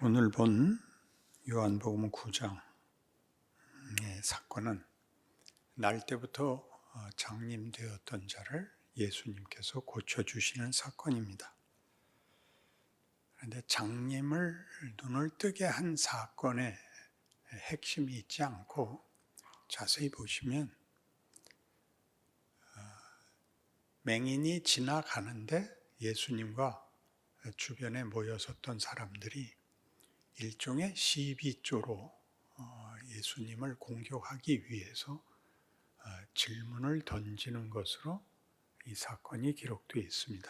오늘 본 요한복음 9장의 사건은 날 때부터 장님되었던 자를 예수님께서 고쳐주시는 사건입니다. 그런데 장님을 눈을 뜨게 한 사건의 핵심이 있지 않고 자세히 보시면 맹인이 지나가는데 예수님과 주변에 모여섰던 사람들이 일종의 시비조로 예수님을 공격하기 위해서 질문을 던지는 것으로 이 사건이 기록되어 있습니다.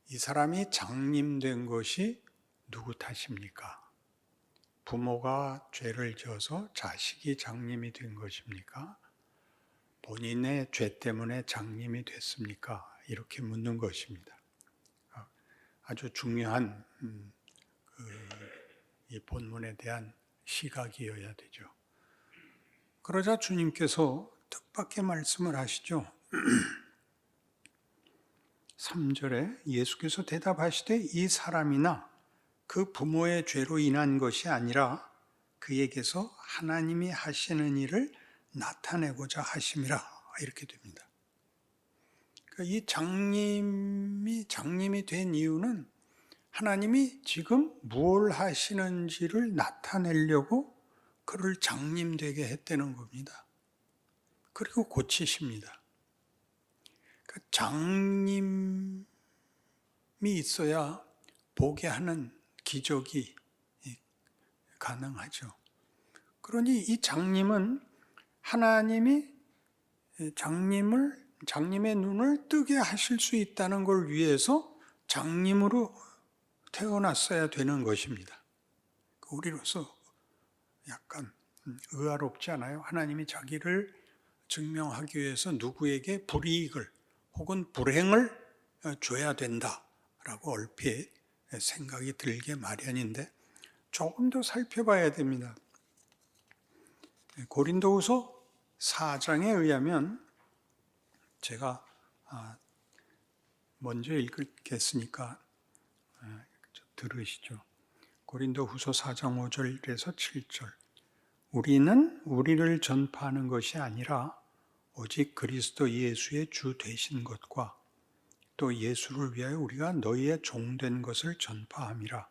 이 사람이 장님된 것이 누구 탓입니까? 부모가 죄를 지어서 자식이 장님이 된 것입니까? 본인의 죄 때문에 장님이 됐습니까? 이렇게 묻는 것입니다. 아주 중요한 이 본문에 대한 시각이어야 되죠. 그러자 주님께서 뜻밖의 말씀을 하시죠. 3절에 예수께서 대답하시되 이 사람이나 그 부모의 죄로 인한 것이 아니라 그에게서 하나님이 하시는 일을 나타내고자 하심이라 이렇게 됩니다. 그러니까 이 장님이 된 이유는 하나님이 지금 무엇을 하시는지를 나타내려고 그를 장님되게 했다는 겁니다. 그리고 고치십니다. 그러니까 장님이 있어야 보게 하는 기적이 가능하죠. 그러니 이 장님은 하나님이 장님의 눈을 뜨게 하실 수 있다는 걸 위해서 장님으로 태어났어야 되는 것입니다. 우리로서 약간 의아롭지 않아요? 하나님이 자기를 증명하기 위해서 누구에게 불이익을 혹은 불행을 줘야 된다라고 얼핏 생각이 들게 마련인데 조금 더 살펴봐야 됩니다. 고린도후서 4장에 의하면 제가 먼저 읽겠으니까 들으시죠. 고린도후서 4장 5절에서 7절. 우리는 우리를 전파하는 것이 아니라 오직 그리스도 예수의 주 되신 것과 또 예수를 위하여 우리가 너희의 종된 것을 전파함이라.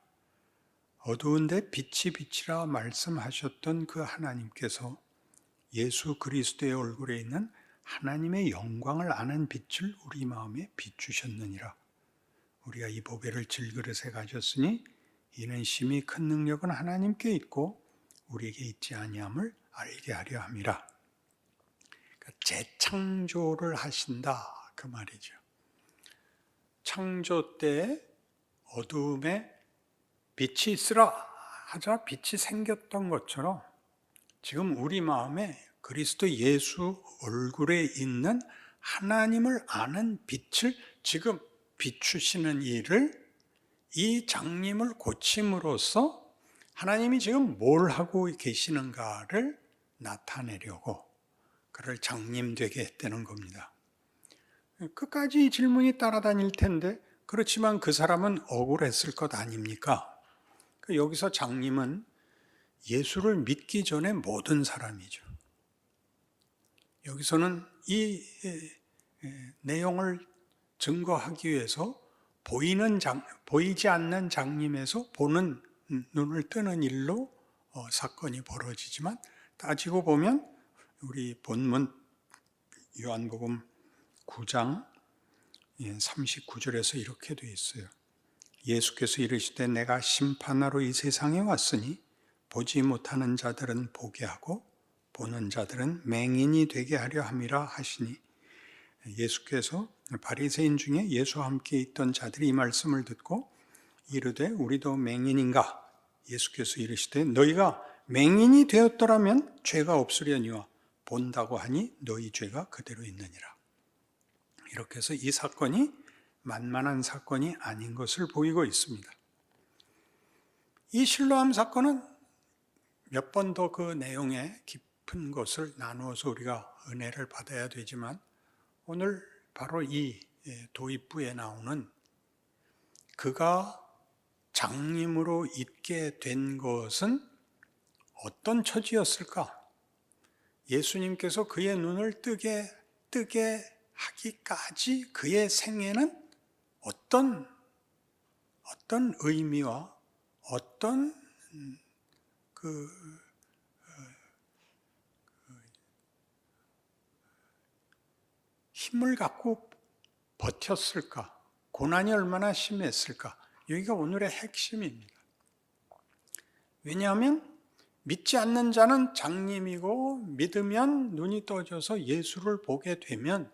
어두운데 빛이 빛이라 말씀하셨던 그 하나님께서 예수 그리스도의 얼굴에 있는 하나님의 영광을 아는 빛을 우리 마음에 비추셨느니라. 우리가 이 보배를 질그릇에 가졌으니 이는 심히 큰 능력은 하나님께 있고 우리에게 있지 아니함을 알게 하려 함이라. 그러니까 재창조를 하신다 그 말이죠. 창조 때 어두움에 빛이 있으라 하자 빛이 생겼던 것처럼 지금 우리 마음에 그리스도 예수 얼굴에 있는 하나님을 아는 빛을 지금 비추시는 일을 이 장님을 고침으로써 하나님이 지금 뭘 하고 계시는가를 나타내려고 그를 장님되게 했다는 겁니다. 끝까지 이 질문이 따라다닐 텐데 그렇지만 그 사람은 억울했을 것 아닙니까? 여기서 장님은 예수를 믿기 전에 모든 사람이죠. 여기서는 이 내용을 증거하기 위해서 보이지 않는 장님에서 보는 눈을 뜨는 일로 사건이 벌어지지만 따지고 보면 우리 본문 요한복음 9장 39절에서 이렇게 되어 있어요. 예수께서 이르시되 내가 심판하러 이 세상에 왔으니 보지 못하는 자들은 보게 하고 보는 자들은 맹인이 되게 하려 함이라 하시니 예수께서 바리새인 중에 예수와 함께 있던 자들이 이 말씀을 듣고 이르되 우리도 맹인인가? 예수께서 이르시되 너희가 맹인이 되었더라면 죄가 없으려니와 본다고 하니 너희 죄가 그대로 있느니라. 이렇게 해서 이 사건이 만만한 사건이 아닌 것을 보이고 있습니다. 이 실로암 사건은 몇 번 더 그 내용의 깊은 것을 나누어서 우리가 은혜를 받아야 되지만 오늘 바로 이 도입부에 나오는 그가 장님으로 있게 된 것은 어떤 처지였을까? 예수님께서 그의 눈을 뜨게 하기까지 그의 생애는 어떤 의미와 어떤 힘을 갖고 버텼을까? 고난이 얼마나 심했을까? 여기가 오늘의 핵심입니다. 왜냐하면 믿지 않는 자는 장님이고 믿으면 눈이 떠져서 예수를 보게 되면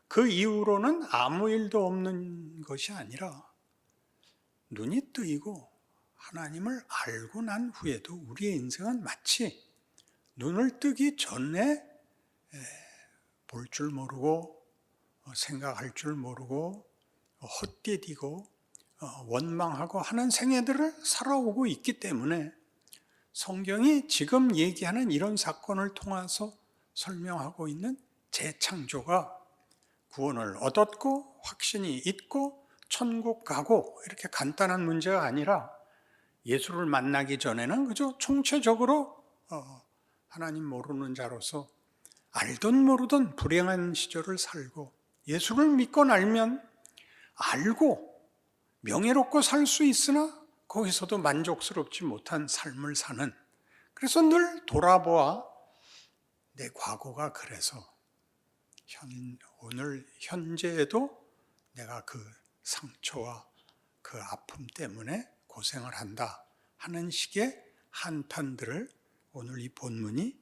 그 이후로는 아무 일도 없는 것이 아니라 눈이 뜨이고 하나님을 알고 난 후에도 우리의 인생은 마치 눈을 뜨기 전에 볼 줄 모르고 생각할 줄 모르고 헛디디고 원망하고 하는 생애들을 살아오고 있기 때문에 성경이 지금 얘기하는 이런 사건을 통해서 설명하고 있는 재창조가 구원을 얻었고 확신이 있고 천국 가고 이렇게 간단한 문제가 아니라 예수를 만나기 전에는 그저 총체적으로 하나님 모르는 자로서 알던 모르던 불행한 시절을 살고 예수를 믿고 나면 알고 명예롭고 살 수 있으나 거기서도 만족스럽지 못한 삶을 사는, 그래서 늘 돌아보아 내 과거가 그래서 오늘 현재에도 내가 그 상처와 그 아픔 때문에 고생을 한다 하는 식의 한탄들을 오늘 이 본문이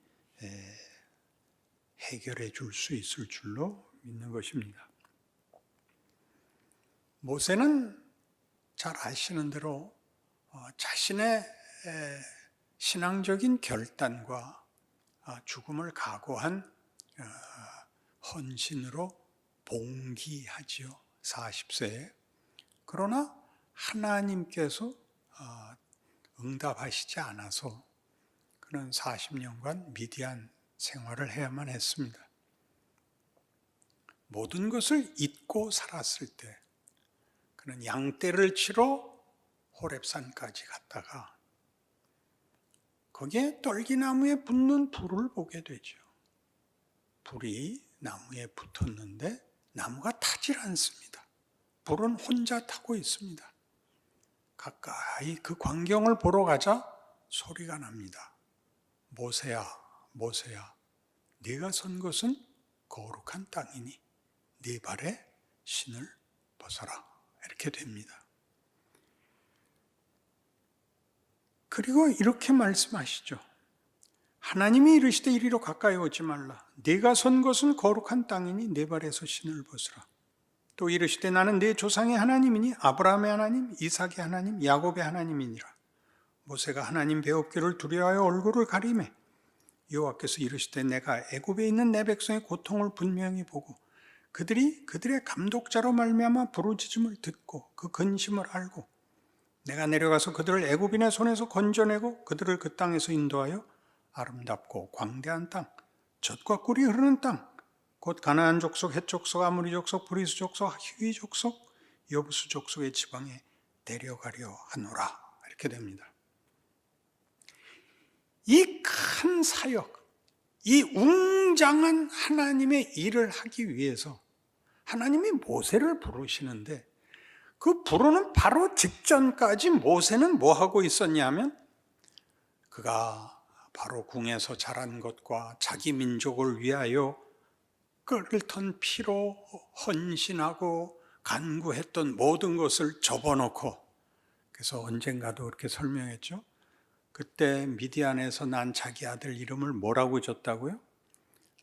해결해 줄 수 있을 줄로 믿는 것입니다. 모세는 잘 아시는 대로 자신의 신앙적인 결단과 죽음을 각오한 헌신으로 봉기하지요. 40세에. 그러나 하나님께서 응답하시지 않아서 그는 40년간 미디안 생활을 해야만 했습니다. 모든 것을 잊고 살았을 때 그는 양떼를 치러 호렙산까지 갔다가 거기에 떨기나무에 붙는 불을 보게 되죠. 불이 나무에 붙었는데 나무가 타질 않습니다. 불은 혼자 타고 있습니다. 가까이 그 광경을 보러 가자 소리가 납니다. 모세야, 모세야, 네가 선 것은 거룩한 땅이니 네 발에 신을 벗어라. 이렇게 됩니다. 그리고 이렇게 말씀하시죠. 하나님이 이르시되 이리로 가까이 오지 말라. 네가 선 것은 거룩한 땅이니 네 발에서 신을 벗으라. 또 이르시되 나는 네 조상의 하나님이니 아브라함의 하나님, 이삭의 하나님, 야곱의 하나님이니라. 모세가 하나님 배웁기를 두려워하여 얼굴을 가리매 여호와께서 이르시되 내가 애굽에 있는 내 백성의 고통을 분명히 보고 그들의 감독자로 말미암아 부르짖음을 듣고 그 근심을 알고 내가 내려가서 그들을 애굽인의 손에서 건져내고 그들을 그 땅에서 인도하여 아름답고 광대한 땅, 젖과 꿀이 흐르는 땅, 곧 가나안 족속, 헷 족속, 아모리 족속, 브리스 족속, 히위 족속, 여부수 족속의 지방에 데려가려 하노라. 이렇게 됩니다. 이 큰 사역, 이 웅장한 하나님의 일을 하기 위해서 하나님이 모세를 부르시는데 그 부르는 바로 직전까지 모세는 뭐 하고 있었냐면 그가 바로 궁에서 자란 것과 자기 민족을 위하여 끓던 피로 헌신하고 간구했던 모든 것을 접어놓고, 그래서 언젠가도 그렇게 설명했죠. 그때 미디안에서 난 자기 아들 이름을 뭐라고 줬다고요?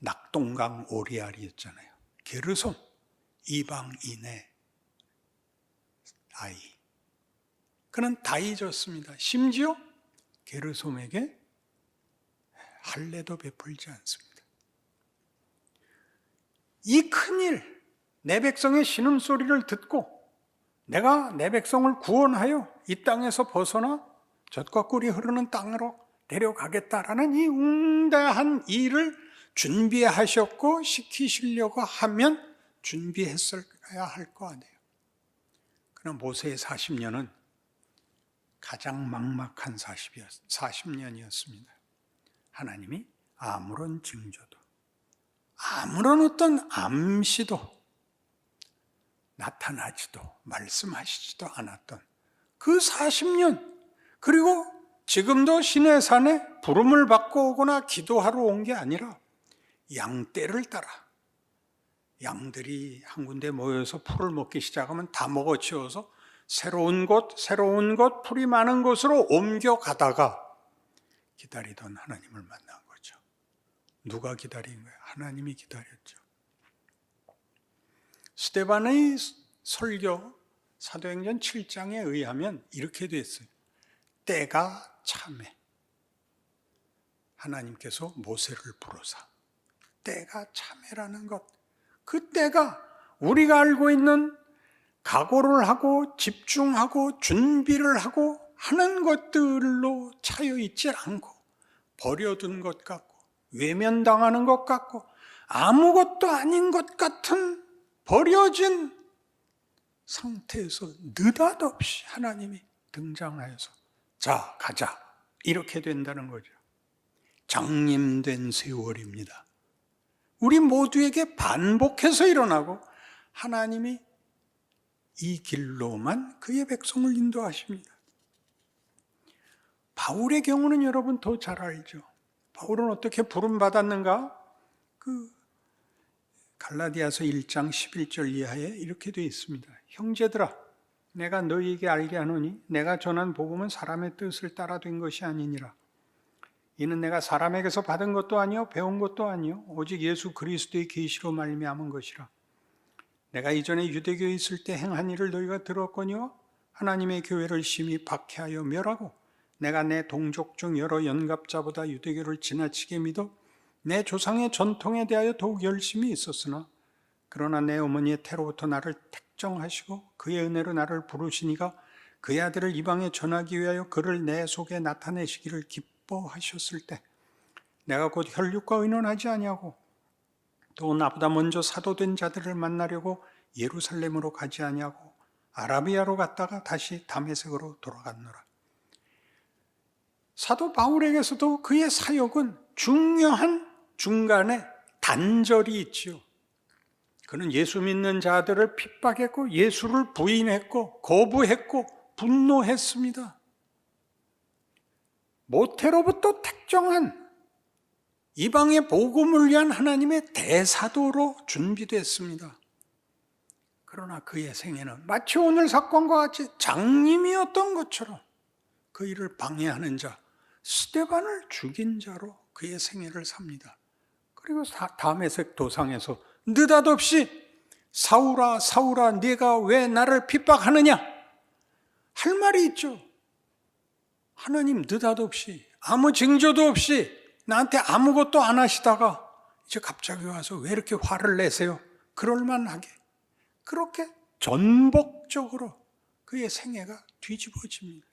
낙동강 오리알이었잖아요. 게르솜, 이방인의 아이. 그는 다 잊었습니다. 심지어 게르솜에게 할례도 베풀지 않습니다. 이 큰일, 내 백성의 신음소리를 듣고 내가 내 백성을 구원하여 이 땅에서 벗어나 젖과 꿀이 흐르는 땅으로 데려가겠다라는 이 웅대한 일을 준비하셨고 시키시려고 하면 준비했어야 할 거 아니에요. 그러나 모세의 40년은 가장 막막한 40년이었습니다. 하나님이 아무런 징조도, 아무런 어떤 암시도 나타나지도 말씀하시지도 않았던 그 40년, 그리고 지금도 시내산에 부름을 받고 오거나 기도하러 온 게 아니라 양떼를 따라 양들이 한 군데 모여서 풀을 먹기 시작하면 다 먹어치워서 새로운 곳 풀이 많은 곳으로 옮겨가다가 기다리던 하나님을 만난 거죠. 누가 기다린 거예요? 하나님이 기다렸죠. 스데반의 설교 사도행전 7장에 의하면 이렇게 돼 있어요. 때가 참에 하나님께서 모세를 부르사, 때가 참에라는 것, 그 때가 우리가 알고 있는 각오를 하고 집중하고 준비를 하고 하는 것들로 차여 있지 않고 버려둔 것 같고 외면당하는 것 같고 아무것도 아닌 것 같은 버려진 상태에서 느닷없이 하나님이 등장하여서 자, 가자, 이렇게 된다는 거죠. 장님된 세월입니다. 우리 모두에게 반복해서 일어나고 하나님이 이 길로만 그의 백성을 인도하십니다. 바울의 경우는 여러분 더 잘 알죠. 바울은 어떻게 부름받았는가? 갈라디아서 1장 11절 이하에 이렇게 되어 있습니다. 형제들아, 내가 너희에게 알게 하노니 내가 전한 복음은 사람의 뜻을 따라 된 것이 아니니라. 이는 내가 사람에게서 받은 것도 아니요 배운 것도 아니요 오직 예수 그리스도의 계시로 말미암은 것이라. 내가 이전에 유대교에 있을 때 행한 일을 너희가 들었거니와 하나님의 교회를 심히 박해하여 멸하고 내가 내 동족 중 여러 연갑자보다 유대교를 지나치게 믿어 내 조상의 전통에 대하여 더욱 열심히 있었으나 그러나 내 어머니의 태로부터 나를 택정하시고 그의 은혜로 나를 부르시니가 그의 아들을 이방에 전하기 위하여 그를 내 속에 나타내시기를 기뻐하셨을 때 내가 곧 혈육과 의논하지 아니하고 또 나보다 먼저 사도된 자들을 만나려고 예루살렘으로 가지 아니하고 아라비아로 갔다가 다시 다메섹으로 돌아갔노라. 사도 바울에게서도 그의 사역은 중요한 중간에 단절이 있지요. 그는 예수 믿는 자들을 핍박했고 예수를 부인했고 거부했고 분노했습니다. 모태로부터 택정한 이방의 복음을 위한 하나님의 대사도로 준비됐습니다. 그러나 그의 생애는 마치 오늘 사건과 같이 장님이었던 것처럼 그 일을 방해하는 자, 스데반을 죽인 자로 그의 생애를 삽니다. 그리고 다메섹 도상에서 느닷없이 사울아 사울아 네가 왜 나를 핍박하느냐 할 말이 있죠. 하나님 느닷없이 아무 징조도 없이 나한테 아무것도 안 하시다가 이제 갑자기 와서 왜 이렇게 화를 내세요? 그럴만하게 그렇게 전복적으로 그의 생애가 뒤집어집니다.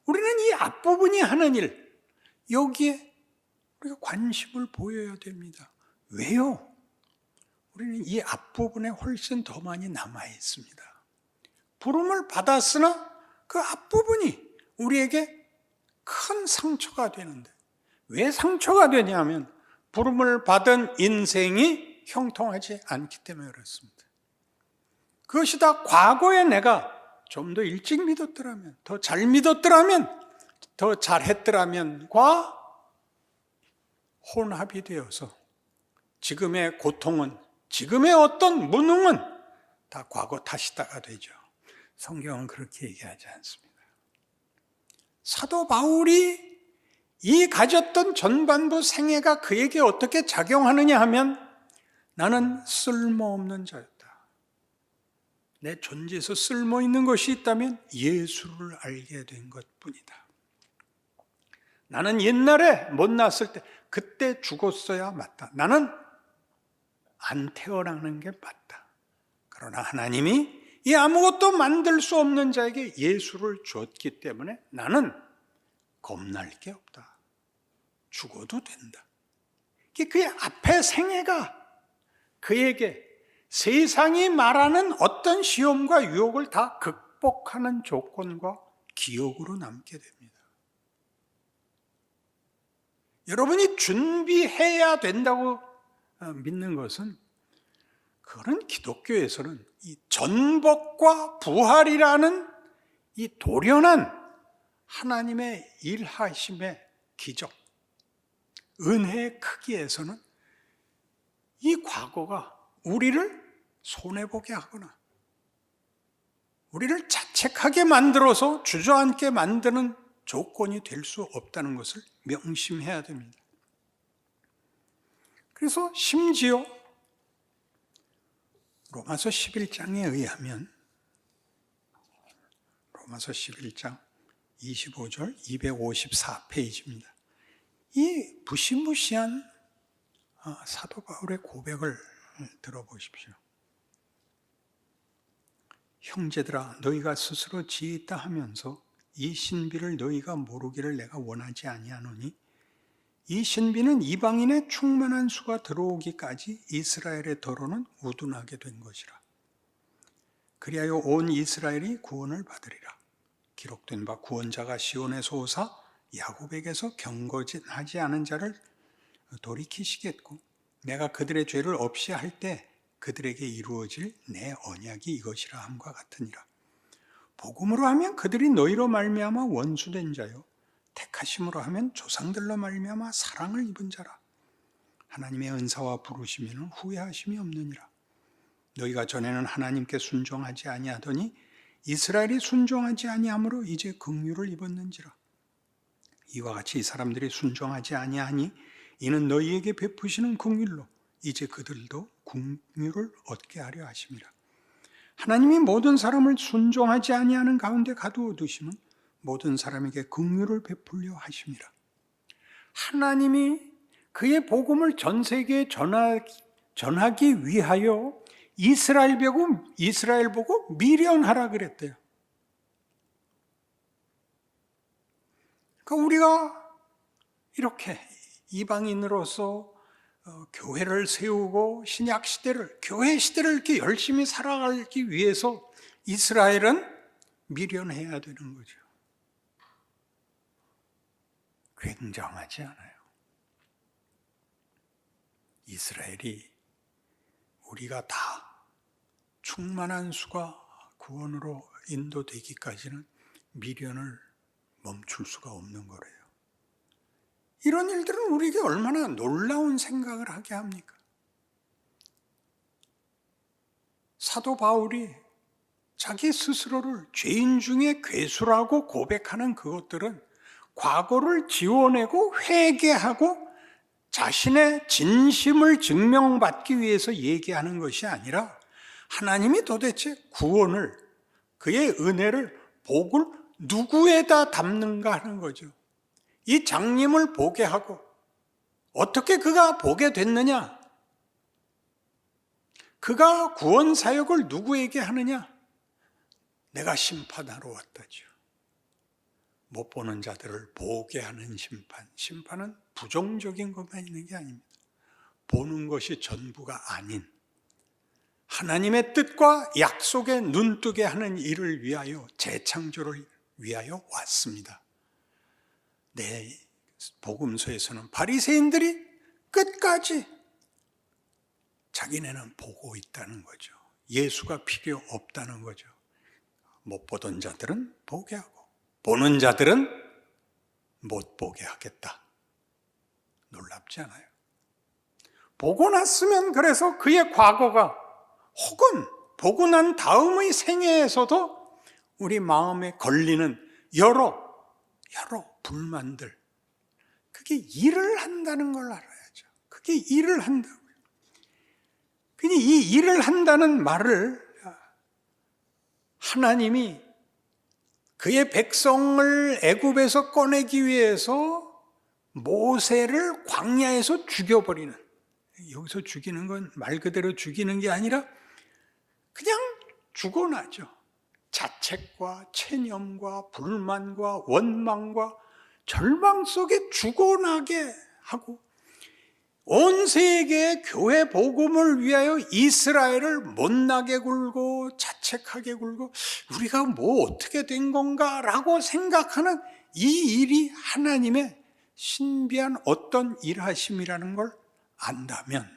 우리는 이 앞부분이 하는 일, 여기에 우리가 관심을 보여야 됩니다. 왜요? 우리는 이 앞부분에 훨씬 더 많이 남아 있습니다. 부름을 받았으나 그 앞부분이 우리에게 큰 상처가 되는데 왜 상처가 되냐면 부름을 받은 인생이 형통하지 않기 때문에 그렇습니다. 그것이 다 과거에 내가 좀 더 일찍 믿었더라면, 더 잘 믿었더라면, 더 잘했더라면과 혼합이 되어서 지금의 고통은, 지금의 어떤 무능은 다 과거 탓이다가 되죠. 성경은 그렇게 얘기하지 않습니다. 사도 바울이 이 가졌던 전반부 생애가 그에게 어떻게 작용하느냐 하면 나는 쓸모없는 자였다. 내 존재에서 쓸모있는 것이 있다면 예수를 알게 된 것뿐이다. 나는 옛날에 못났을 때 그때 죽었어야 맞다. 나는 안 태어나는 게 맞다. 그러나 하나님이 이 아무것도 만들 수 없는 자에게 예수를 줬기 때문에 나는 겁날 게 없다. 죽어도 된다. 그의 앞의 생애가 그에게 세상이 말하는 어떤 시험과 유혹을 다 극복하는 조건과 기억으로 남게 됩니다. 여러분이 준비해야 된다고 믿는 것은, 그런 기독교에서는 이 전복과 부활이라는 이 돌연한 하나님의 일하심의 기적, 은혜의 크기에서는 이 과거가 우리를 손해보게 하거나 우리를 자책하게 만들어서 주저앉게 만드는 조건이 될 수 없다는 것을 명심해야 됩니다. 그래서 심지어 로마서 11장에 의하면, 로마서 11장 25절 254페이지입니다. 이 무시무시한 사도 바울의 고백을 들어보십시오. 형제들아, 너희가 스스로 지혜있다 하면서 이 신비를 너희가 모르기를 내가 원하지 아니하노니, 이 신비는 이방인의 충만한 수가 들어오기까지 이스라엘의 더러는 우둔하게 된 것이라. 그리하여 온 이스라엘이 구원을 받으리라. 기록된 바 구원자가 시온에서 오사 야곱에게서 경거하지 않은 자를 돌이키시겠고, 내가 그들의 죄를 없이 할 때 그들에게 이루어질 내 언약이 이것이라 함과 같으니라. 복음으로 하면 그들이 너희로 말미암아 원수된 자요, 택하심으로 하면 조상들로 말미암아 사랑을 입은 자라. 하나님의 은사와 부르심에는 후회하심이 없느니라. 너희가 전에는 하나님께 순종하지 아니하더니 이스라엘이 순종하지 아니함으로 이제 긍휼을 입었는지라. 이와 같이 이 사람들이 순종하지 아니하니 이는 너희에게 베푸시는 긍휼로 이제 그들도 긍휼을 얻게 하려 하심이라. 하나님이 모든 사람을 순종하지 아니하는 가운데 가두어 두심은 모든 사람에게 긍휼을 베풀려 하심이라. 하나님이 그의 복음을 전 세계에 전하기 위하여 이스라엘 보고 미련하라 그랬대요. 그러니까 우리가 이렇게 이방인으로서 교회를 세우고 신약 시대를, 교회 시대를 이렇게 열심히 살아가기 위해서 이스라엘은 미련해야 되는 거죠. 굉장하지 않아요? 이스라엘이 우리가 다 충만한 수가 구원으로 인도되기까지는 미련을 멈출 수가 없는 거래요. 이런 일들은 우리에게 얼마나 놀라운 생각을 하게 합니까? 사도 바울이 자기 스스로를 죄인 중에 괴수라고 고백하는 그것들은 과거를 지워내고 회개하고 자신의 진심을 증명받기 위해서 얘기하는 것이 아니라, 하나님이 도대체 구원을, 그의 은혜를, 복을 누구에다 담는가 하는 거죠. 이 장님을 보게 하고 어떻게 그가 보게 됐느냐? 그가 구원 사역을 누구에게 하느냐? 내가 심판하러 왔다죠. 못 보는 자들을 보게 하는 심판. 심판은 부정적인 것만 있는 게 아닙니다. 보는 것이 전부가 아닌 하나님의 뜻과 약속에 눈뜨게 하는 일을 위하여, 재창조를 위하여 왔습니다. 내 복음서에서는 바리새인들이 끝까지 자기네는 보고 있다는 거죠. 예수가 필요 없다는 거죠. 못 보던 자들은 보게 하고 보는 자들은 못 보게 하겠다. 놀랍지 않아요? 보고 났으면 그래서 그의 과거가, 혹은 보고 난 다음의 생애에서도 우리 마음에 걸리는 여러 불만들, 그게 일을 한다는 걸 알아야죠. 그게 일을 한다고요. 그냥 이 일을 한다는 말을 하나님이 그의 백성을 애굽에서 꺼내기 위해서 모세를 광야에서 죽여버리는, 여기서 죽이는 건 말 그대로 죽이는 게 아니라 그냥 죽어나죠. 자책과 체념과 불만과 원망과 절망 속에 죽어나게 하고, 온 세계의 교회 복음을 위하여 이스라엘을 못나게 굴고 자책하게 굴고 우리가 뭐 어떻게 된 건가라고 생각하는 이 일이 하나님의 신비한 어떤 일하심이라는 걸 안다면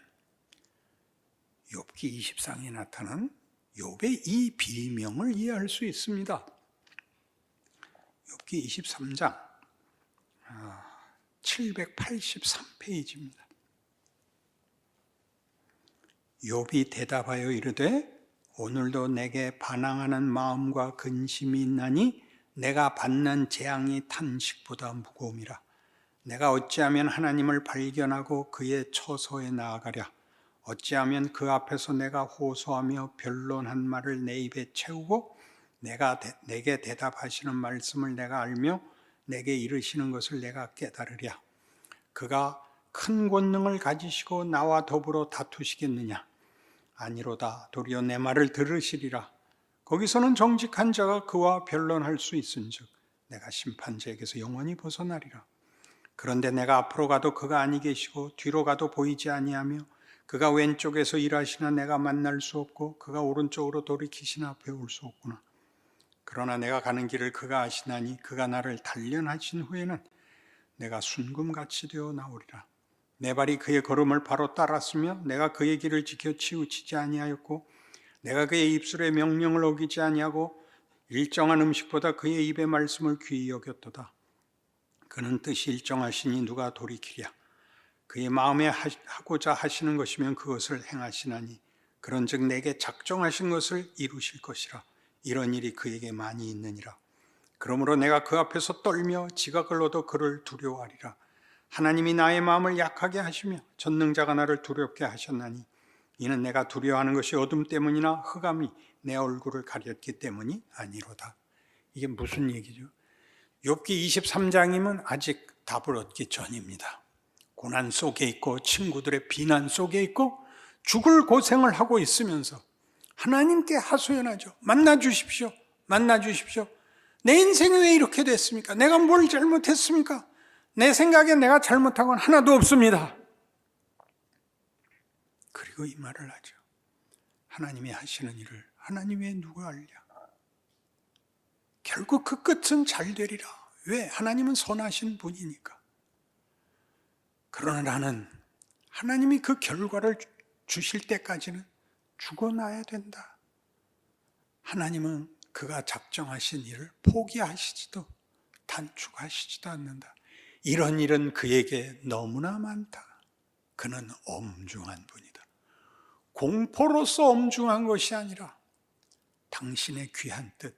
욥기 20장에 나타난 욥의 이 비명을 이해할 수 있습니다. 욥기 23장 783페이지입니다. 욥이 대답하여 이르되 오늘도 내게 반항하는 마음과 근심이 있나니 내가 받는 재앙이 탄식보다 무거움이라. 내가 어찌하면 하나님을 발견하고 그의 처소에 나아가랴. 어찌하면 그 앞에서 내가 호소하며 변론한 말을 내 입에 채우고 내게 대답하시는 말씀을 내가 알며 내게 이르시는 것을 내가 깨달으랴. 그가 큰 권능을 가지시고 나와 더불어 다투시겠느냐? 아니로다. 도리어 내 말을 들으시리라. 거기서는 정직한 자가 그와 변론할 수 있은즉 내가 심판자에게서 영원히 벗어나리라. 그런데 내가 앞으로 가도 그가 아니 계시고 뒤로 가도 보이지 아니하며 그가 왼쪽에서 일하시나 내가 만날 수 없고 그가 오른쪽으로 돌이키시나 배울 수 없구나. 그러나 내가 가는 길을 그가 아시나니 그가 나를 단련하신 후에는 내가 순금같이 되어 나오리라. 내 발이 그의 걸음을 바로 따랐으며 내가 그의 길을 지켜 치우치지 아니하였고 내가 그의 입술의 명령을 어기지 아니하고 일정한 음식보다 그의 입의 말씀을 귀히 여겼도다. 그는 뜻이 일정하시니 누가 돌이키랴. 그의 마음에 하고자 하시는 것이면 그것을 행하시나니 그런즉 내게 작정하신 것을 이루실 것이라. 이런 일이 그에게 많이 있느니라. 그러므로 내가 그 앞에서 떨며 지각을 얻어 그를 두려워하리라. 하나님이 나의 마음을 약하게 하시며 전능자가 나를 두렵게 하셨나니 이는 내가 두려워하는 것이 어둠 때문이나 흑암이 내 얼굴을 가렸기 때문이 아니로다. 이게 무슨 얘기죠? 욥기 23장이면 아직 답을 얻기 전입니다. 고난 속에 있고 친구들의 비난 속에 있고 죽을 고생을 하고 있으면서 하나님께 하소연하죠. 만나 주십시오. 만나 주십시오. 내 인생이 왜 이렇게 됐습니까? 내가 뭘 잘못했습니까? 내 생각에 내가 잘못한 건 하나도 없습니다. 그리고 이 말을 하죠. 하나님이 하시는 일을 하나님 외에 누가 알랴? 결국 그 끝은 잘 되리라. 왜? 하나님은 선하신 분이니까. 그러나 나는 하나님이 그 결과를 주실 때까지는 죽어나야 된다. 하나님은 그가 작정하신 일을 포기하시지도 단축하시지도 않는다. 이런 일은 그에게 너무나 많다. 그는 엄중한 분이다. 공포로서 엄중한 것이 아니라 당신의 귀한 뜻,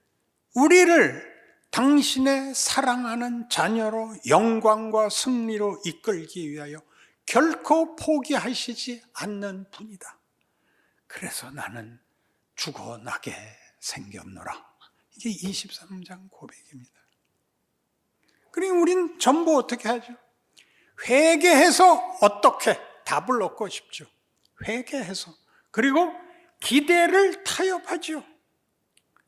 우리를 당신의 사랑하는 자녀로 영광과 승리로 이끌기 위하여 결코 포기하시지 않는 분이다. 그래서 나는 죽어나게 생겼노라. 이게 23장 고백입니다. 그리고 우린 전부 어떻게 하죠? 회개해서 어떻게 답을 얻고 싶죠. 회개해서. 그리고 기대를 타협하죠.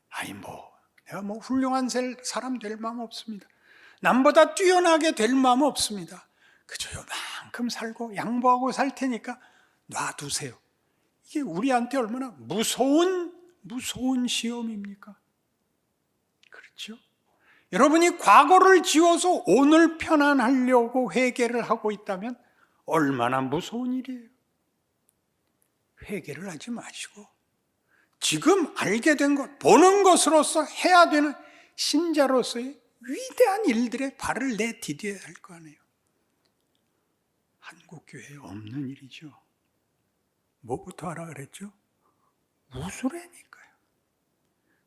아니 내가 훌륭한 사람 될 마음 없습니다. 남보다 뛰어나게 될 마음 없습니다. 그저 요만큼 살고 양보하고 살 테니까 놔두세요. 이게 우리한테 얼마나 무서운 시험입니까? 그렇죠? 여러분이 과거를 지워서 오늘 편안하려고 회개를 하고 있다면 얼마나 무서운 일이에요. 회개를 하지 마시고 지금 알게 된 것, 보는 것으로서 해야 되는 신자로서의 위대한 일들에 발을 내디뎌야 할 거 아니에요. 한국교회에 없는 일이죠. 뭐부터 하라 그랬죠? 무술회니까요.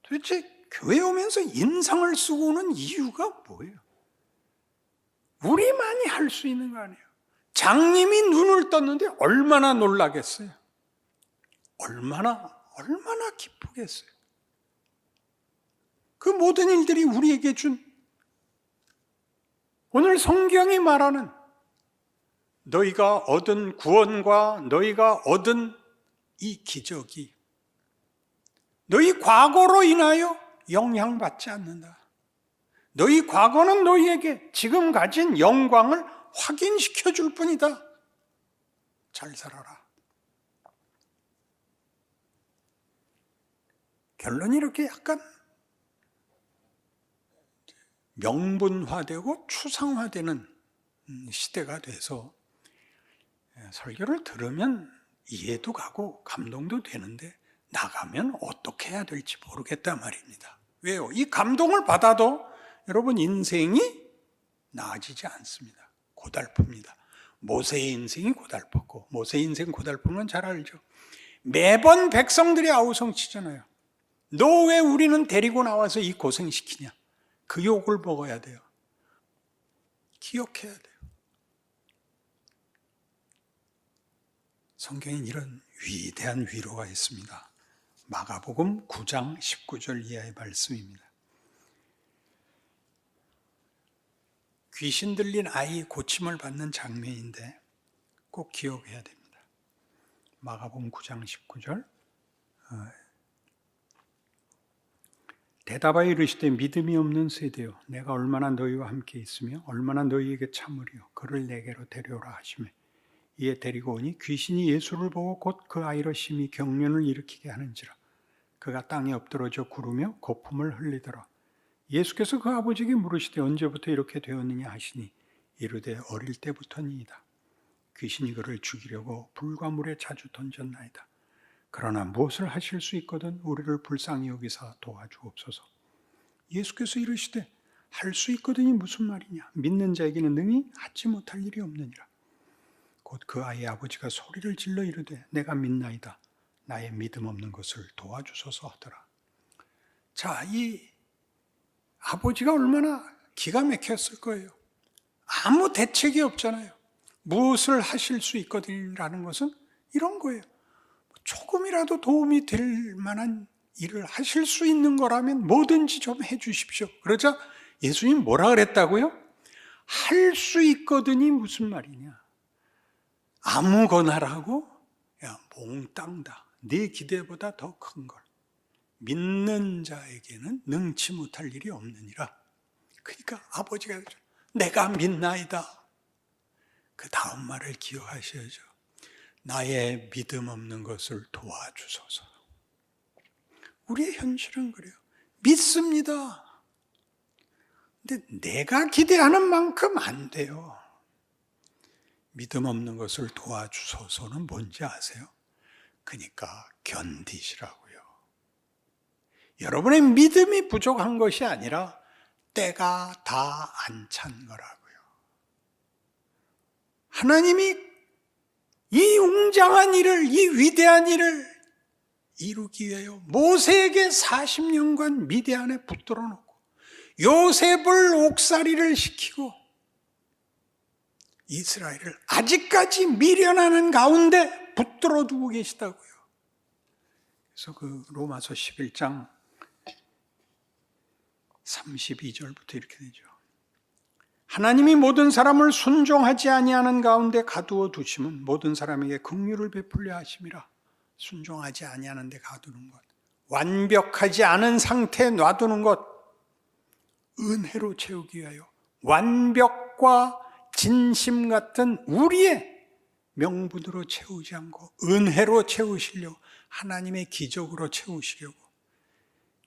도대체 교회 오면서 인상을 쓰고 오는 이유가 뭐예요? 우리만이 할 수 있는 거 아니에요. 장님이 눈을 떴는데 얼마나 놀라겠어요? 얼마나 기쁘겠어요? 그 모든 일들이 우리에게 준 오늘 성경이 말하는 너희가 얻은 구원과 너희가 얻은 이 기적이 너희 과거로 인하여 영향받지 않는다. 너희 과거는 너희에게 지금 가진 영광을 확인시켜 줄 뿐이다. 잘 살아라. 결론이 이렇게 약간 명분화되고 추상화되는 시대가 돼서 설교를 들으면 이해도 가고 감동도 되는데 나가면 어떻게 해야 될지 모르겠단 말입니다. 왜요? 이 감동을 받아도 여러분 인생이 나아지지 않습니다. 고달픕니다. 모세의 인생이 고달팠고, 모세의 인생 고달픈 건 잘 알죠. 매번 백성들이 아우성치잖아요. 너 왜 우리는 데리고 나와서 이 고생시키냐? 그 욕을 먹어야 돼요. 기억해야 돼요. 성경엔 이런 위대한 위로가 있습니다. 마가복음 9장 19절 이하의 말씀입니다. 귀신 들린 아이 고침을 받는 장면인데 꼭 기억해야 됩니다. 마가복음 9장 19절 대답하여 이르시되 믿음이 없는 세대여 내가 얼마나 너희와 함께 있으며 얼마나 너희에게 참으리요 그를 내게로 데려오라 하시매 이에 데리고 오니 귀신이 예수를 보고 곧 그 아이로 심히 경련을 일으키게 하는지라 그가 땅에 엎드러져 구르며 거품을 흘리더라. 예수께서 그 아버지에게 물으시되 언제부터 이렇게 되었느냐 하시니 이르되 어릴 때부터니이다. 귀신이 그를 죽이려고 불과 물에 자주 던졌나이다. 그러나 무엇을 하실 수 있거든 우리를 불쌍히 여기사 도와주옵소서. 예수께서 이르시되 할 수 있거든이 무슨 말이냐? 믿는 자에게는 능히 하지 못할 일이 없느니라. 곧 그 아이의 아버지가 소리를 질러 이르되 내가 믿나이다. 나의 믿음 없는 것을 도와주소서 하더라. 자, 이 아버지가 얼마나 기가 막혔을 거예요. 아무 대책이 없잖아요. 무엇을 하실 수 있거든이라는 것은 이런 거예요. 조금이라도 도움이 될 만한 일을 하실 수 있는 거라면 뭐든지 좀 해주십시오. 그러자 예수님 뭐라 그랬다고요? 할 수 있거든이 무슨 말이냐? 아무거나라고? 야, 몽땅다. 네 기대보다 더 큰 걸. 믿는 자에게는 능치 못할 일이 없느니라. 그러니까 아버지가 내가 믿나이다. 그 다음 말을 기억하셔야죠. 나의 믿음 없는 것을 도와주소서. 우리의 현실은 그래요. 믿습니다. 근데 내가 기대하는 만큼 안 돼요. 믿음 없는 것을 도와주소서는 뭔지 아세요? 그러니까 견디시라고요. 여러분의 믿음이 부족한 것이 아니라 때가 다 안 찬 거라고요. 하나님이 이 웅장한 일을, 이 위대한 일을 이루기 위하여 모세에게 40년간 미디안에 붙들어 놓고 요셉을 옥살이를 시키고 이스라엘을 아직까지 미련하는 가운데 붙들어 두고 계시다고요. 그래서 그 로마서 11장 32절부터 이렇게 되죠. 하나님이 모든 사람을 순종하지 아니하는 가운데 가두어 두심은 모든 사람에게 긍휼을 베풀려 하심이라. 순종하지 아니하는 데 가두는 것, 완벽하지 않은 상태에 놔두는 것, 은혜로 채우기 위하여 완벽과 진심 같은 우리의 명분으로 채우지 않고 은혜로 채우시려고, 하나님의 기적으로 채우시려고.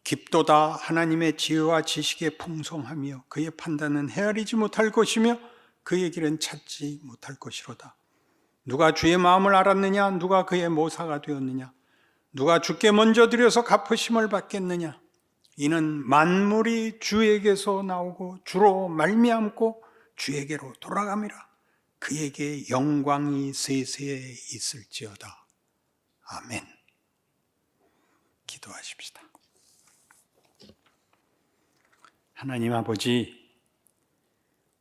깊도다 하나님의 지혜와 지식의 풍성하며 그의 판단은 헤아리지 못할 것이며 그의 길은 찾지 못할 것이로다. 누가 주의 마음을 알았느냐? 누가 그의 모사가 되었느냐? 누가 주께 먼저 드려서 갚으심을 받겠느냐? 이는 만물이 주에게서 나오고 주로 말미암고 주에게로 돌아감이라. 그에게 영광이 세세에 있을지어다. 아멘. 기도하십시다. 하나님 아버지,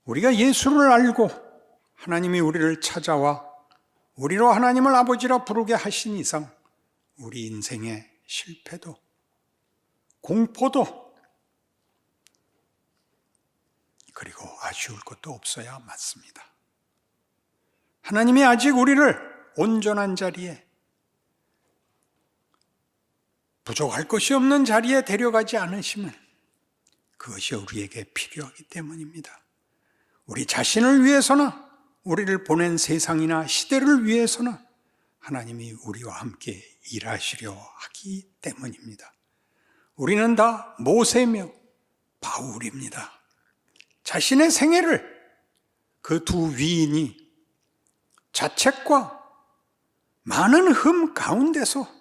우리가 예수를 알고 하나님이 우리를 찾아와 우리로 하나님을 아버지라 부르게 하신 이상 우리 인생의 실패도 공포도 그리고 아쉬울 것도 없어야 맞습니다. 하나님이 아직 우리를 온전한 자리에, 부족할 것이 없는 자리에 데려가지 않으시면 그것이 우리에게 필요하기 때문입니다. 우리 자신을 위해서나 우리를 보낸 세상이나 시대를 위해서는 하나님이 우리와 함께 일하시려 하기 때문입니다. 우리는 다 모세며 바울입니다. 자신의 생애를 그 두 위인이 자책과 많은 흠 가운데서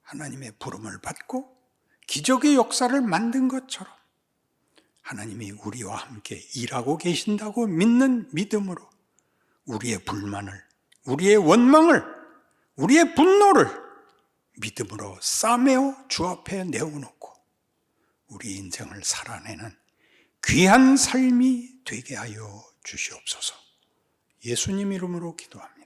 하나님의 부름을 받고 기적의 역사를 만든 것처럼 하나님이 우리와 함께 일하고 계신다고 믿는 믿음으로 우리의 불만을, 우리의 원망을, 우리의 분노를 믿음으로 싸매어 주 앞에 내어놓고 우리 인생을 살아내는 귀한 삶이 되게 하여 주시옵소서. 예수님 이름으로 기도합니다.